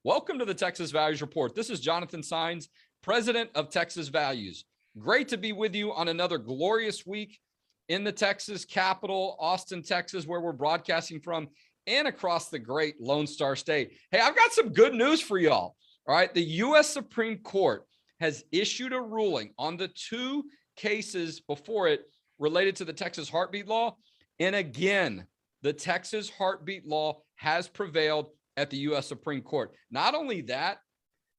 Welcome to the Texas Values Report. This is Jonathan Saenz, president of Texas Values. Great to be with you on another glorious week in the Texas capital, Austin, Texas, where we're broadcasting from, and across the great Lone Star State. Hey, I've got some good news for y'all. All right, the U.S. Supreme Court has issued a ruling on the two cases before it related to the Texas heartbeat law. And again, the Texas heartbeat law has prevailed at the U.S. Supreme Court. Not only that,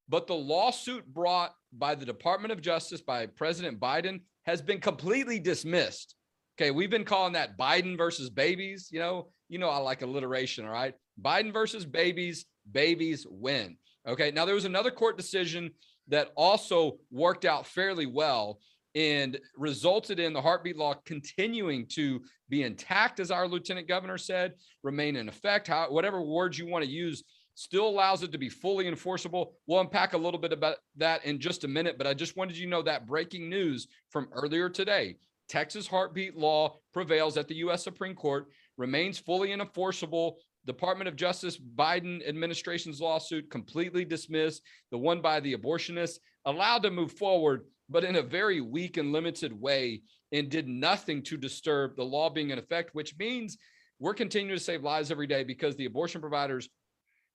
but the lawsuit brought by the Department of Justice by President Biden has been completely dismissed. Okay, we've been calling that Biden versus babies. You know, I like alliteration, all right? Biden versus babies, babies win. Okay, now there was another court decision that also worked out fairly well and resulted in the heartbeat law continuing to be intact, as our lieutenant governor said, remain in effect. Whatever words you want to use, still allows it to be fully enforceable. We'll unpack a little bit about that in just a minute, but I just wanted you to know that breaking news from earlier today. Texas heartbeat law prevails at the U.S. Supreme Court, remains fully enforceable. Department of Justice Biden administration's lawsuit completely dismissed. The one by the abortionists allowed to move forward, but in a very weak and limited way, and did nothing to disturb the law being in effect, which means we're continuing to save lives every day because the abortion providers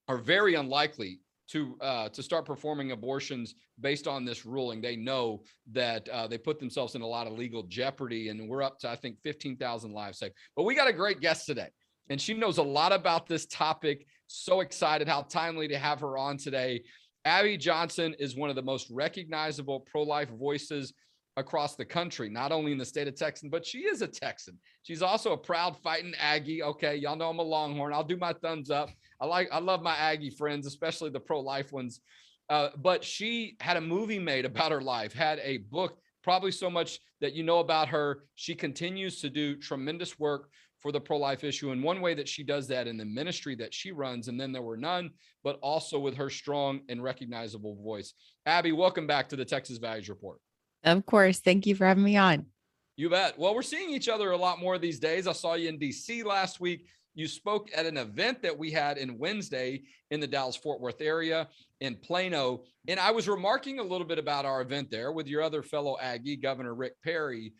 are very unlikely to start performing abortions based on this ruling. They know that they put themselves in a lot of legal jeopardy, and we're up to, I think, 15,000 lives saved. But we got a great guest today, and she knows a lot about this topic. So excited, how timely to have her on today. Abby Johnson is one of the most recognizable pro-life voices across the country, not only in the state of Texas, but she is a Texan. She's also a proud fighting Aggie. Okay, y'all know I'm a Longhorn. I'll do my thumbs up. I love my Aggie friends, especially the pro-life ones. But she had a movie made about her life, had a book, probably so much that you know about her. She continues to do tremendous work for the pro-life issue. And one way that she does that in the ministry that she runs, and then there were none, but also with her strong and recognizable voice. Abby, welcome back to the Texas Values Report. Of course. Thank you for having me on. You bet. Well, we're seeing each other a lot more these days. I saw you in DC last week. You spoke at an event that we had in Wednesday in the Dallas-Fort Worth area in Plano. And I was remarking a little bit about our event there with your other fellow Aggie, Governor Rick Perry,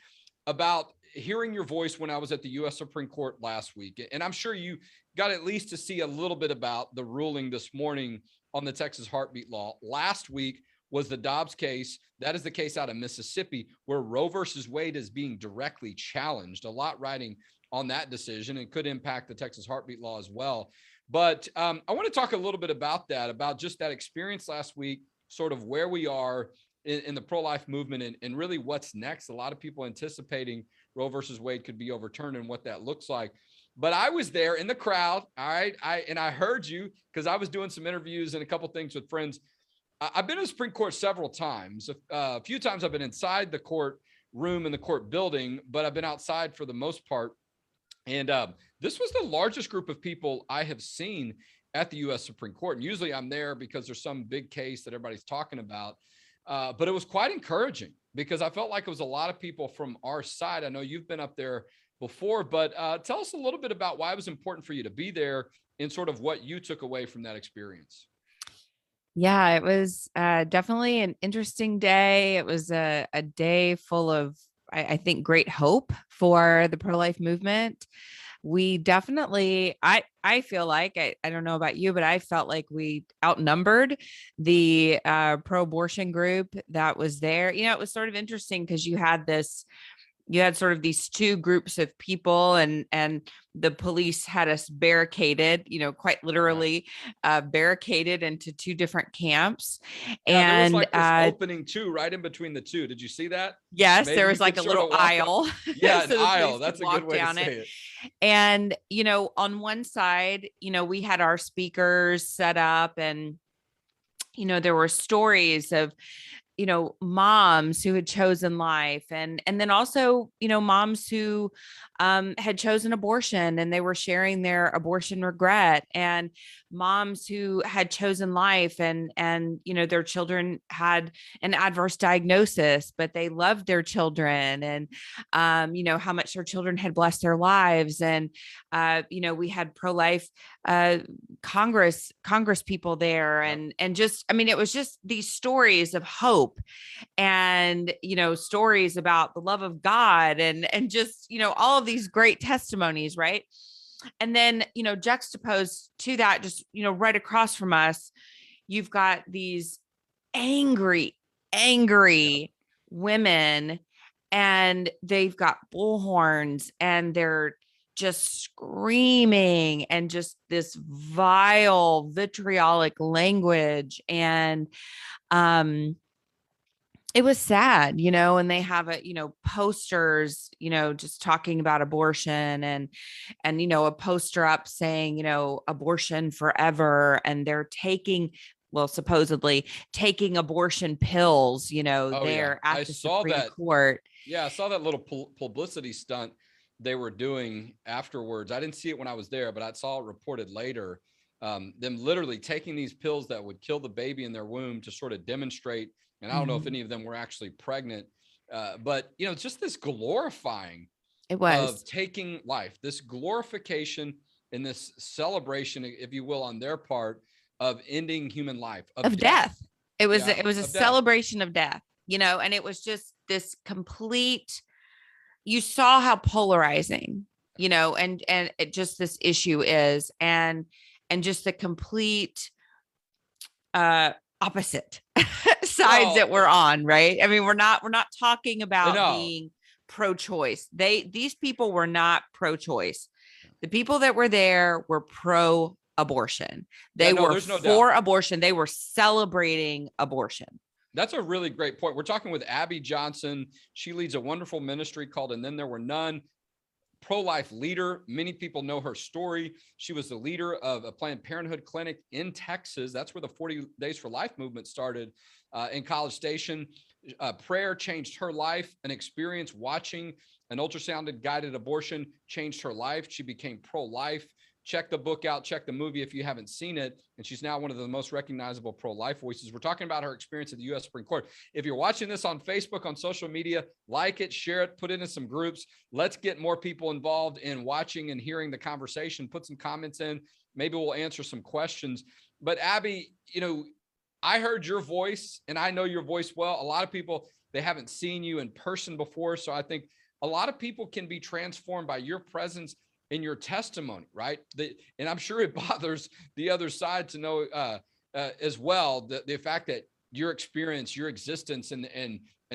about hearing your voice when I was at the U.S. Supreme Court last week. And I'm sure you got at least to see a little bit about the ruling this morning on the Texas heartbeat law. Last week was the Dobbs case. That is the case out of Mississippi where Roe versus Wade is being directly challenged. A lot riding on that decision and could impact the Texas heartbeat law as well. But I want to talk a little bit about that, about just that experience last week, sort of where we are in the pro-life movement and really what's next. A lot of people anticipating Roe versus Wade could be overturned and what that looks like. But I was there in the crowd, all right? I heard you because I was doing some interviews and a couple things with friends. I've been to the Supreme Court several times. A few times I've been inside the court room in the court building, but I've been outside for the most part. And this was the largest group of people I have seen at the U.S. Supreme Court. And usually I'm there because there's some big case that everybody's talking about. But it was quite encouraging because I felt like it was a lot of people from our side. I know you've been up there before, but tell us a little bit about why it was important for you to be there and sort of what you took away from that experience. Yeah, it was definitely an interesting day. It was a day full of, I think, great hope for the pro-life movement. We definitely, I feel like, I don't know about you, but I felt like we outnumbered the pro-abortion group that was there. You know, it was sort of interesting because you had sort of these two groups of people and the police had us barricaded, quite literally barricaded into two different camps. Yeah, and there was like this opening too, right in between the two. Did you see that? Yes, maybe there was like a little aisle. Yeah, so an aisle. That's a good way to say it. And, on one side, we had our speakers set up and, there were stories of, moms who had chosen life and then also, moms who had chosen abortion and they were sharing their abortion regret. And moms who had chosen life, and their children had an adverse diagnosis, but they loved their children, and how much their children had blessed their lives. And we had pro-life Congress people there. Yep. And just, I mean, it was just these stories of hope, and stories about the love of God, and just all of these great testimonies, right? And then juxtaposed to that, just right across from us, you've got these angry Yep. women, and they've got bullhorns, and they're just screaming, and just this vile vitriolic language. And it was sad, and they have posters, just talking about abortion, and a poster up saying, abortion forever. And they're supposedly taking abortion pills, Oh yeah, there at I the saw Supreme that. Court. Yeah, I saw that little publicity stunt they were doing afterwards. I didn't see it when I was there, but I saw it reported later. Them literally taking these pills that would kill the baby in their womb to sort of demonstrate. And I don't know if any of them were actually pregnant, but just this glorifying It of was taking life, this glorification and this celebration, if you will, on their part of ending human life, of death. It was Yeah, it was a of death. celebration of death, and it was just this complete. You saw how polarizing, and it just this issue is, and just the complete opposite sides Well, that we're on, right? I mean, we're not talking about no, being pro-choice. These people were not pro-choice. The people that were there were pro-abortion. yeah, They no, were there's no for doubt. abortion. They were celebrating abortion. That's a really great point. We're talking with Abby Johnson. She leads a wonderful ministry called And Then There Were None. Pro-life leader. Many people know her story. She was the leader of a Planned Parenthood clinic in Texas. That's where the 40 Days for Life movement started in College Station. Prayer changed her life. An experience watching an ultrasound guided abortion changed her life. She became pro-life. Check the book out, check the movie if you haven't seen it. And she's now one of the most recognizable pro-life voices. We're talking about her experience at the U.S. Supreme Court. If you're watching this on Facebook, on social media, like it, share it, put it in some groups. Let's get more people involved in watching and hearing the conversation. Put some comments in. Maybe we'll answer some questions. But Abby, I heard your voice and I know your voice well. A lot of people, they haven't seen you in person before. So I think a lot of people can be transformed by your presence in your testimony, right? And I'm sure it bothers the other side to know as well, the fact that your experience, your existence, and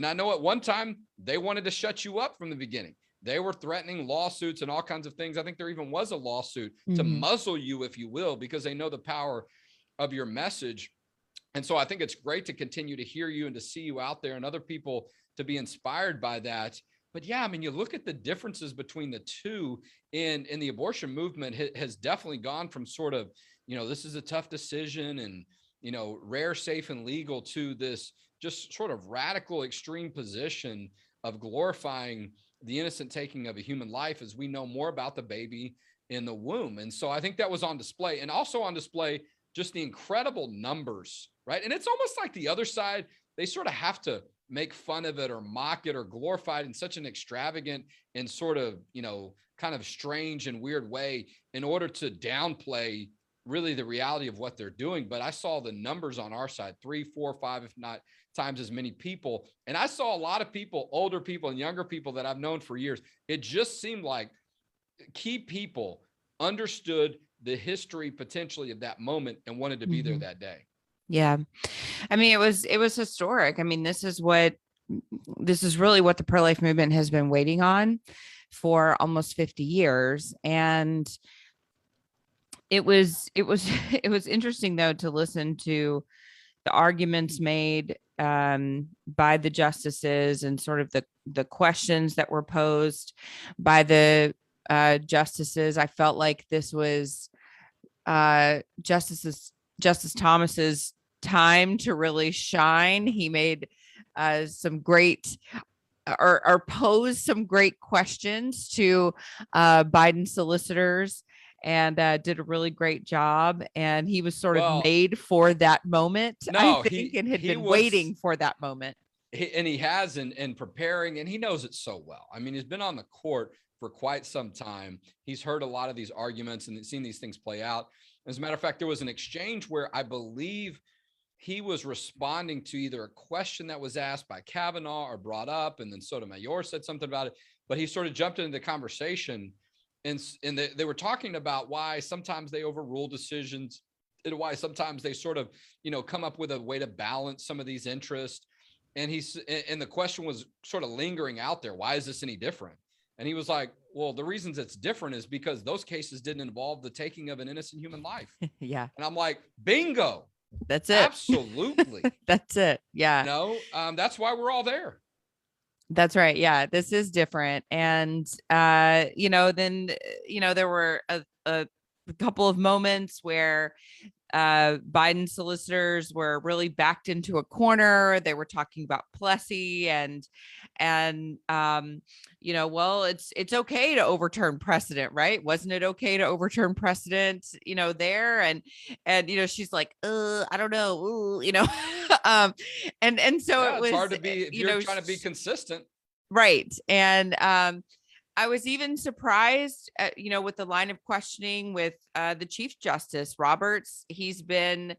I know at one time they wanted to shut you up from the beginning. They were threatening lawsuits and all kinds of things. I think there even was a lawsuit to muzzle you, if you will, because they know the power of your message. And so I think it's great to continue to hear you and to see you out there and other people to be inspired by that. But yeah, I mean, you look at the differences between the two in the abortion movement has definitely gone from sort of, this is a tough decision and, rare, safe, and legal to this just sort of radical extreme position of glorifying the innocent taking of a human life as we know more about the baby in the womb. And so I think that was on display, and also on display, just the incredible numbers, right? And it's almost like the other side, they sort of have to make fun of it or mock it or glorify it in such an extravagant and sort of, kind of strange and weird way in order to downplay really the reality of what they're doing. But I saw the numbers on our side, 3, 4, 5, if not times as many people. And I saw a lot of people, older people and younger people that I've known for years. It just seemed like key people understood the history potentially of that moment and wanted to be there that day. Yeah. I mean, it was historic. I mean, this is really what the pro-life movement has been waiting on for almost 50 years. And it was it was interesting though to listen to the arguments made by the justices, and sort of the questions that were posed by the justices. I felt like this was Justice Thomas's time to really shine. He made some great or posed some great questions to Biden solicitors. and did a really great job. And he was sort of Well, made for that moment, I no, think, and had he been was, waiting for that moment. and he has in preparing, and he knows it so well. I mean, he's been on the court for quite some time. He's heard a lot of these arguments and seen these things play out. As a matter of fact, there was an exchange where I believe he was responding to either a question that was asked by Kavanaugh or brought up, and then Sotomayor said something about it, but he sort of jumped into the conversation, and they were talking about why sometimes they overrule decisions and why sometimes they sort of, come up with a way to balance some of these interests. And and the question was sort of lingering out there. Why is this any different? And he was like, well, the reasons it's different is because those cases didn't involve the taking of an innocent human life. Yeah, And I'm like, bingo. that's it. Absolutely. That's it. Yeah. That's why we're all there. That's right. Yeah, this is different. And then there were a couple of moments where Biden solicitors were really backed into a corner. They were talking about Plessy and well, it's okay to overturn precedent, right? Wasn't it okay to overturn precedent, there? And she's like, I don't know, and so Yeah, it it's was hard to be if you're trying to be consistent. right. And I was even surprised at, with the line of questioning with the Chief Justice Roberts. He's been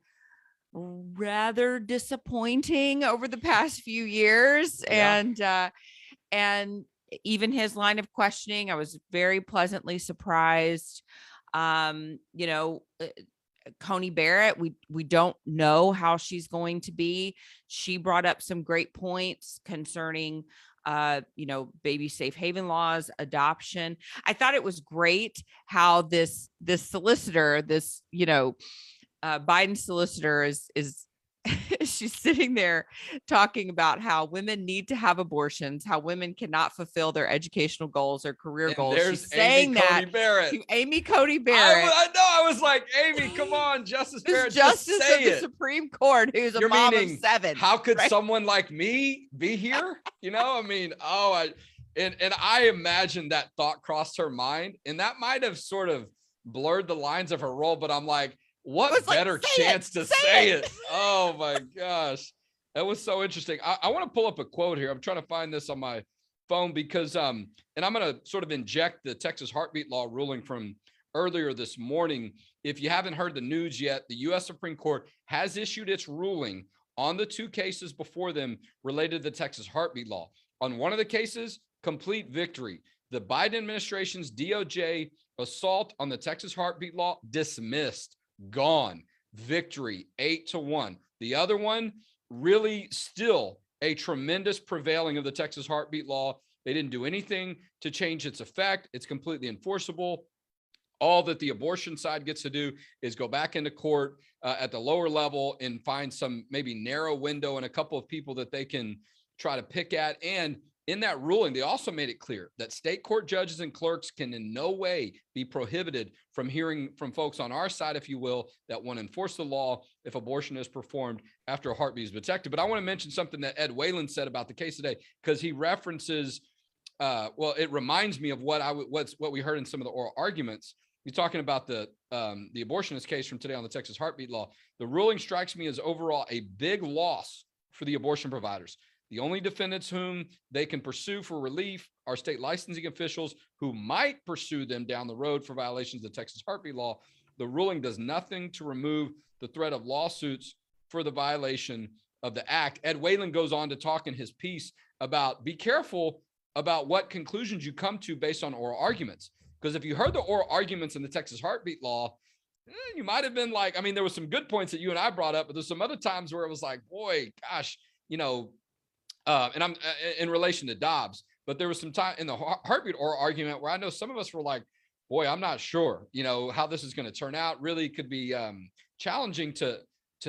rather disappointing over the past few years. Yeah. And even his line of questioning, I was very pleasantly surprised. Coney Barrett, we don't know how she's going to be. She brought up some great points concerning baby safe haven laws, adoption. I thought it was great how this solicitor, Biden solicitor is she's sitting there talking about how women need to have abortions, how women cannot fulfill their educational goals or career And goals. there's She's saying Amy Coney Barrett. to Amy Coney Barrett. I know. I was like, Amy, come on, Justice Barrett, Justice just say of the it. Supreme Court, who's a mom of 7. How could right? someone like me be here? I mean, and I imagine that thought crossed her mind, and that might have sort of blurred the lines of her role. But I'm like, what better chance to say it? Oh my gosh. That was so interesting. I want to pull up a quote here. I'm trying to find this on my phone because, and I'm going to sort of inject the Texas heartbeat law ruling from earlier this morning. If you haven't heard the news yet, the U.S. Supreme Court has issued its ruling on the 2 cases before them related to the Texas heartbeat law. On one of the cases, complete victory. The Biden administration's DOJ assault on the Texas heartbeat law dismissed. Gone. Victory 8-1. The other one, really still a tremendous prevailing of the Texas heartbeat law. They didn't do anything to change its effect. It's completely enforceable. All that the abortion side gets to do is go back into court at the lower level and find some maybe narrow window and a couple of people that they can try to pick at. And in that ruling, they also made it clear that state court judges and clerks can in no way be prohibited from hearing from folks on our side, if you will, that want to enforce the law if abortion is performed after a heartbeat is detected. But I want to mention something that Ed Whalen said about the case today, because he references, it reminds me of what we heard in some of the oral arguments. He's talking about the abortionist case from today on the Texas heartbeat law. The ruling strikes me as overall a big loss for the abortion providers. The only defendants whom they can pursue for relief are state licensing officials who might pursue them down the road for violations of the Texas heartbeat law. The ruling does nothing to remove the threat of lawsuits for the violation of the act. Ed Whalen goes on to talk in his piece about be careful about what conclusions you come to based on oral arguments. Because if you heard the oral arguments in the Texas heartbeat law, you might have been like, I mean, there were some good points that you and I brought up, but there's some other times where it was like, boy, gosh, and I'm in relation to Dobbs, but there was some time in the heartbeat oral argument where I know some of us were like, boy, I'm not sure, how this is going to turn out. Really could be challenging to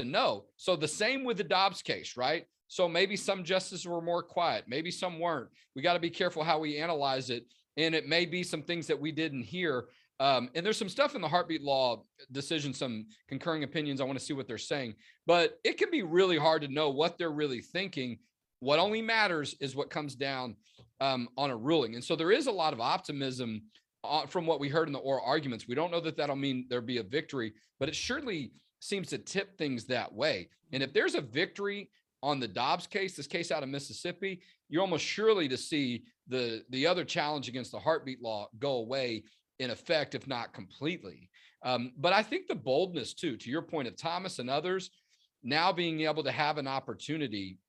know. So the same with the Dobbs case, right? So maybe some justices were more quiet. Maybe some weren't. We got to be careful how we analyze it. And it may be some things that we didn't hear. And there's some stuff in the heartbeat law decision, some concurring opinions. I want to see what they're saying, but it can be really hard to know what they're really thinking. What only matters is what comes down on a ruling. And so there is a lot of optimism from what we heard in the oral arguments. We don't know that that'll mean there'll be a victory, but it surely seems to tip things that way. And if there's a victory on the Dobbs case, this case out of Mississippi, you're almost surely to see the other challenge against the heartbeat law go away in effect, if not completely. But I think the boldness too, to your point of Thomas and others, now being able to have an opportunity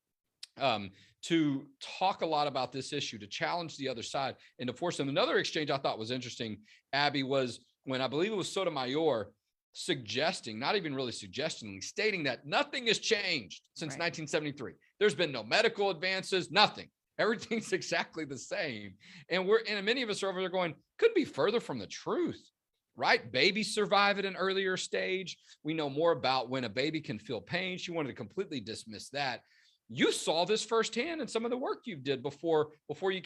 to talk a lot about this issue, to challenge the other side and to force them. Another exchange I thought was interesting, Abby, was when I believe it was Sotomayor suggesting, not even really suggesting, stating that nothing has changed since 1973. There's been no medical advances, nothing. Everything's exactly the same. And many of us are over there going, could be further from the truth, right? Babies survive at an earlier stage. We know more about when a baby can feel pain. She wanted to completely dismiss that. You saw this firsthand in some of the work you did before you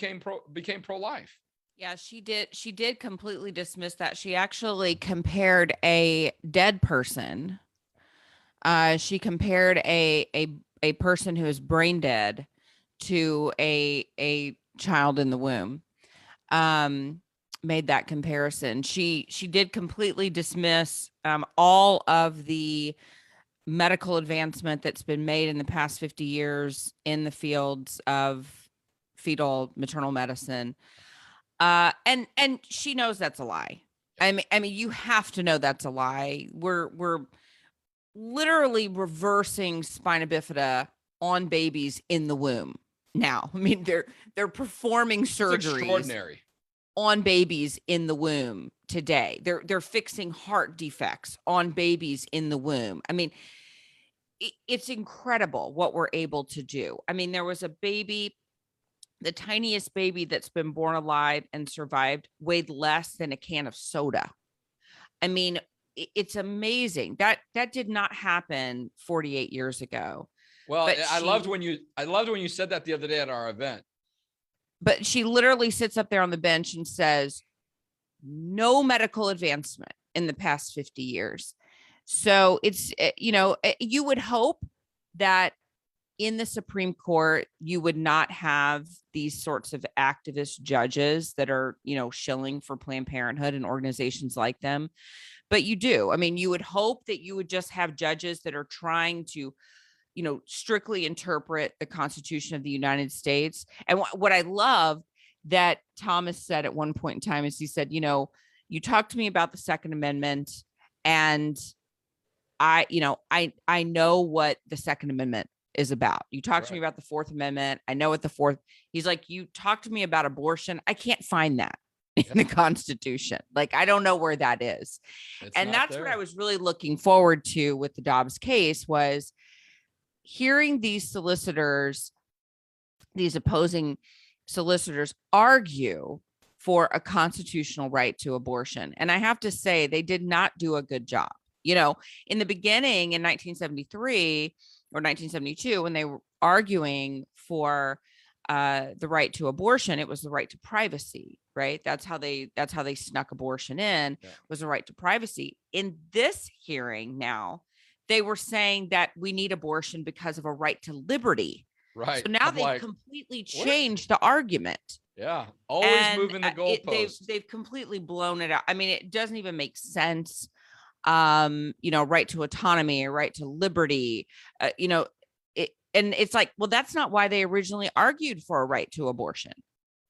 became pro-life. Yeah, she did. She did completely dismiss that. She actually compared a dead person. She compared a person who is brain dead to a child in the womb. Made that comparison. She did completely dismiss all of the medical advancement that's been made in the past 50 years in the fields of fetal maternal medicine. And she knows that's a lie. I mean, you have to know that's a lie. We're literally reversing spina bifida on babies in the womb now. I mean, they're performing surgeries on babies in the womb today. They're fixing heart defects on babies in the womb. I mean, it's incredible what we're able to do. I mean, there was a baby, the tiniest baby that's been born alive and survived, weighed less than a can of soda. I mean, it's amazing. That did not happen 48 years ago. Well, I loved when you said that the other day at our event. But she literally sits up there on the bench and says, no medical advancement in the past 50 years. So it's, you would hope that in the Supreme Court, you would not have these sorts of activist judges that are, shilling for Planned Parenthood and organizations like them. But you do. I mean, you would hope that you would just have judges that are trying to, strictly interpret the Constitution of the United States. And what I love that Thomas said at one point in time is he said, you talked to me about the Second Amendment, and I know what the Second Amendment is about. You talked to me about the Fourth Amendment. I know what the Fourth. He's like, you talked to me about abortion. I can't find that in the Constitution. Like, I don't know where that is. And that's what I was really looking forward to with the Dobbs case, was hearing these solicitors, these opposing solicitors, argue for a constitutional right to abortion. And I have to say, they did not do a good job. In the beginning in 1973 or 1972, when they were arguing for the right to abortion, it was the right to privacy, right? That's how they snuck abortion in, was the right to privacy. In this hearing now, they were saying that we need abortion because of a right to liberty. Right. So now they've completely changed the argument. Yeah. Always moving the goalposts. They've completely blown it out. I mean, it doesn't even make sense. Right to autonomy or right to liberty, and it's like, well, that's not why they originally argued for a right to abortion.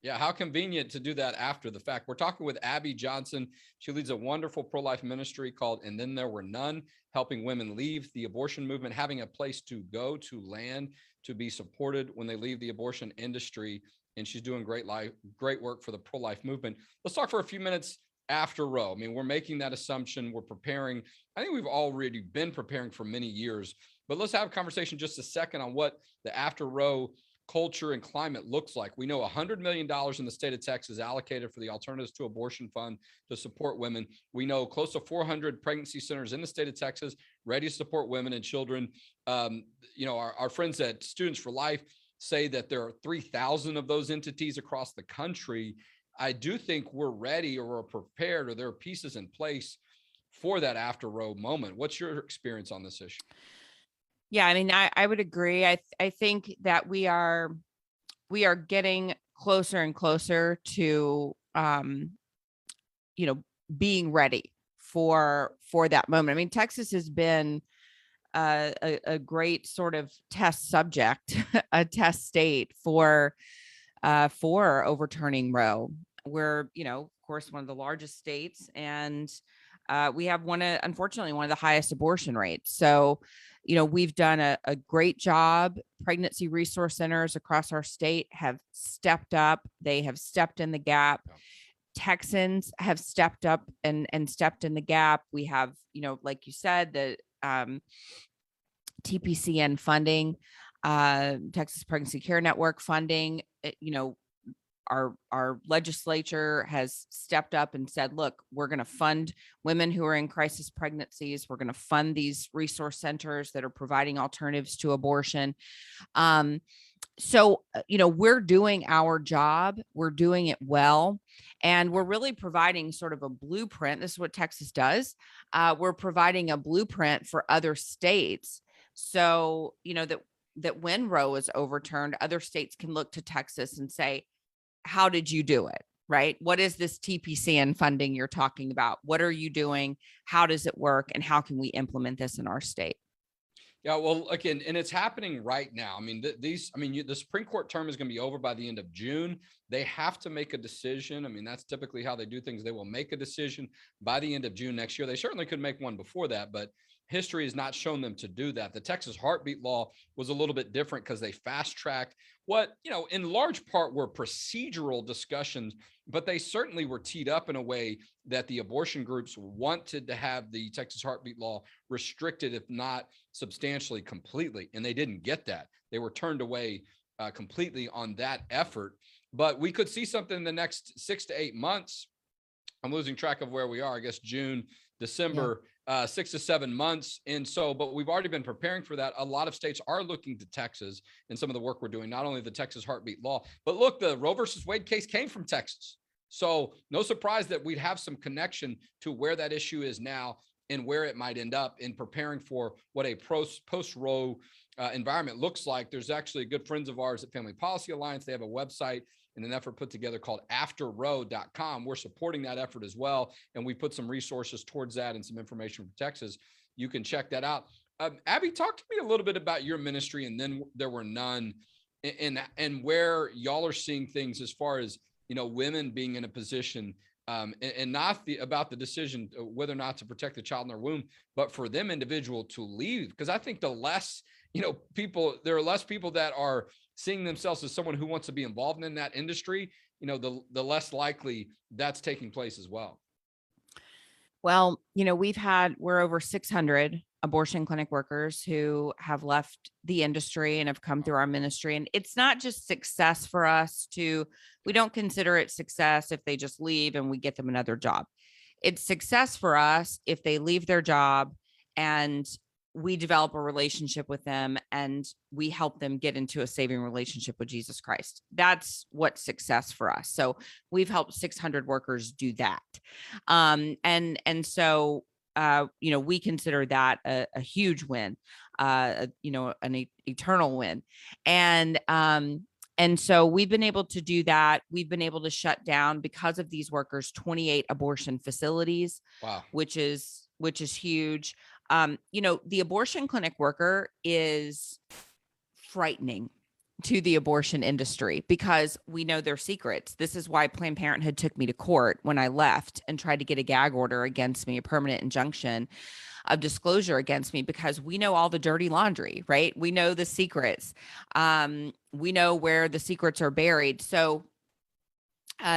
Yeah. How convenient to do that after the fact. We're talking with Abby Johnson. She leads a wonderful pro-life ministry called And Then There Were None, helping women leave the abortion movement, having a place to go, to land, to be supported when they leave the abortion industry. And she's doing great work for the pro-life movement. Let's talk for a few minutes after Roe. I mean, we're making that assumption. We're preparing. I think we've already been preparing for many years, but let's have a conversation just a second on what the after Roe culture and climate looks like. We know $100 million in the state of Texas allocated for the Alternatives to Abortion Fund to support women. We know close to 400 pregnancy centers in the state of Texas ready to support women and children. Our friends at Students for Life say that there are 3,000 of those entities across the country. I do think we're ready, or we're prepared, or there are pieces in place for that after Roe moment. What's your experience on this issue? Yeah, I mean, I would agree. I think that we are getting closer and closer to being ready for that moment. I mean, Texas has been a great sort of test subject, a test state for overturning Roe. We're, of course, one of the largest states, and we have unfortunately, one of the highest abortion rates. So, we've done a great job. Pregnancy resource centers across our state have stepped up. They have stepped in the gap. Texans have stepped up and stepped in the gap. We have, like you said, the TPCN funding, Texas Pregnancy Care Network funding. Our legislature has stepped up and said, look, we're going to fund women who are in crisis pregnancies. We're going to fund these resource centers that are providing alternatives to abortion. So, we're doing our job. We're doing it well. And we're really providing sort of a blueprint. This is what Texas does. We're providing a blueprint for other states. So, that when Roe is overturned, other states can look to Texas and say, how did you do it? Right? What is this TPCN funding you're talking about? What are you doing? How does it work? And how can we implement this in our state? Yeah, well, again, and it's happening right now. I mean, the Supreme Court term is going to be over by the end of June. They have to make a decision. I mean, that's typically how they do things. They will make a decision by the end of June next year. They certainly could make one before that, but history has not shown them to do that. The Texas heartbeat law was a little bit different because they fast-tracked what, in large part were procedural discussions, but they certainly were teed up in a way that the abortion groups wanted to have the Texas heartbeat law restricted, if not substantially completely. And they didn't get that. They were turned away completely on that effort. But we could see something in the next 6 to 8 months. I'm losing track of where we are, I guess June, December, 6 to 7 months. And so, but we've already been preparing for that. A lot of states are looking to Texas in some of the work we're doing, not only the Texas heartbeat law, but look, the Roe versus Wade case came from Texas. So no surprise that we'd have some connection to where that issue is now and where it might end up in preparing for what a post-Roe environment looks like. There's actually good friends of ours at Family Policy Alliance. They have a website and an effort put together called afterroe.com. We're supporting that effort as well. And we put some resources towards that and some information from Texas. You can check that out. Abby, talk to me a little bit about your ministry and then There Were None, and where y'all are seeing things as far as, women being in a position and not about the decision whether or not to protect the child in their womb, but for them individual to leave. Because I think there are less people that are seeing themselves as someone who wants to be involved in that industry, the less likely that's taking place as well. Well, we're over 600 abortion clinic workers who have left the industry and have come through our ministry. And it's not just success for us we don't consider it success if they just leave and we get them another job. It's success for us if they leave their job and we develop a relationship with them and we help them get into a saving relationship with Jesus Christ. That's what's success for us. So we've helped 600 workers do that. So we consider that a huge win, an eternal win. And so we've been able to do that. We've been able to shut down, because of these workers, 28 abortion facilities. Wow. which is huge. The abortion clinic worker is frightening to the abortion industry because we know their secrets. This is why Planned Parenthood took me to court when I left and tried to get a gag order against me, a permanent injunction of disclosure against me, because we know all the dirty laundry, right? We know the secrets. We know where the secrets are buried. So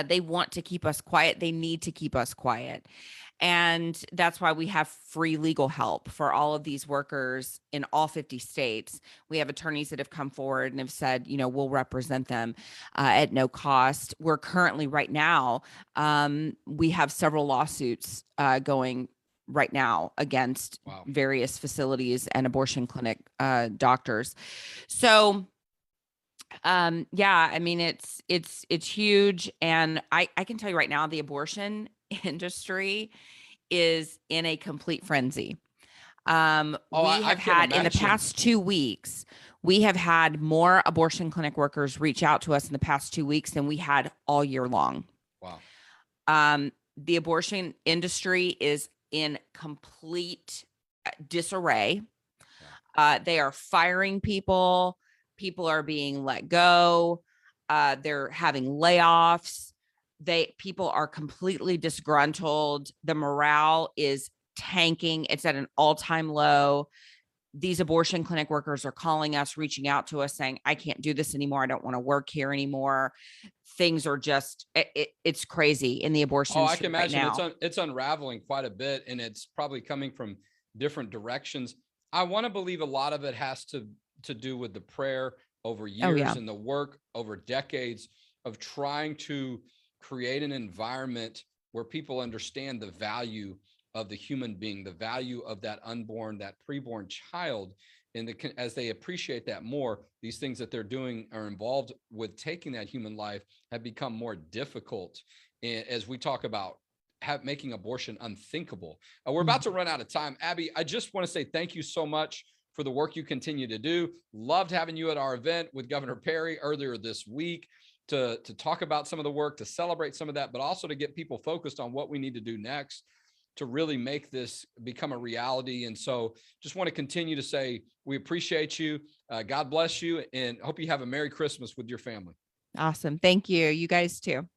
they want to keep us quiet. They need to keep us quiet. And that's why we have free legal help for all of these workers in all 50 states. We have attorneys that have come forward and have said, we'll represent them at no cost. We're currently right now, we have several lawsuits going right now against various facilities and abortion clinic doctors. So it's huge. And I can tell you right now, the abortion industry is in a complete frenzy. We have had in the past 2 weeks, we have had more abortion clinic workers reach out to us in the past 2 weeks than we had all year long. Wow. the abortion industry is in complete disarray. They are firing people. People are being let go. They're having layoffs. People are completely disgruntled. The morale is tanking. It's at an all-time low. These abortion clinic workers are calling us, reaching out to us saying, I can't do this anymore. I don't want to work here anymore. Things are just, it's crazy in the abortion I can imagine right now. it's unraveling quite a bit, and it's probably coming from different directions. I want to believe a lot of it has to do with the prayer over years and the work over decades of trying to create an environment where people understand the value of the human being, the value of that unborn, that preborn child. And as they appreciate that more, these things that they're doing are involved with taking that human life have become more difficult. And as we talk about making abortion unthinkable, we're about to run out of time. Abby, I just want to say thank you so much for the work you continue to do. Loved having you at our event with Governor Perry earlier this week to talk about some of the work, to celebrate some of that, but also to get people focused on what we need to do next to really make this become a reality. And so just want to continue to say, we appreciate you. God bless you, and hope you have a Merry Christmas with your family. Awesome. Thank you. You guys too.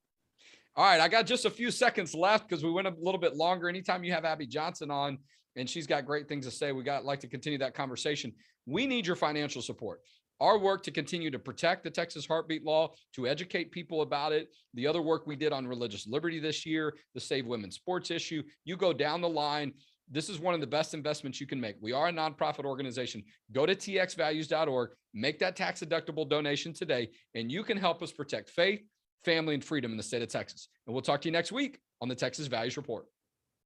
All right. I got just a few seconds left because we went a little bit longer. Anytime you have Abby Johnson on and she's got great things to say, like to continue that conversation. We need your financial support. Our work to continue to protect the Texas Heartbeat Law, to educate people about it, the other work we did on religious liberty this year, the Save Women's Sports issue, you go down the line. This is one of the best investments you can make. We are a nonprofit organization. Go to txvalues.org, make that tax-deductible donation today, and you can help us protect faith, family, and freedom in the state of Texas. And we'll talk to you next week on the Texas Values Report.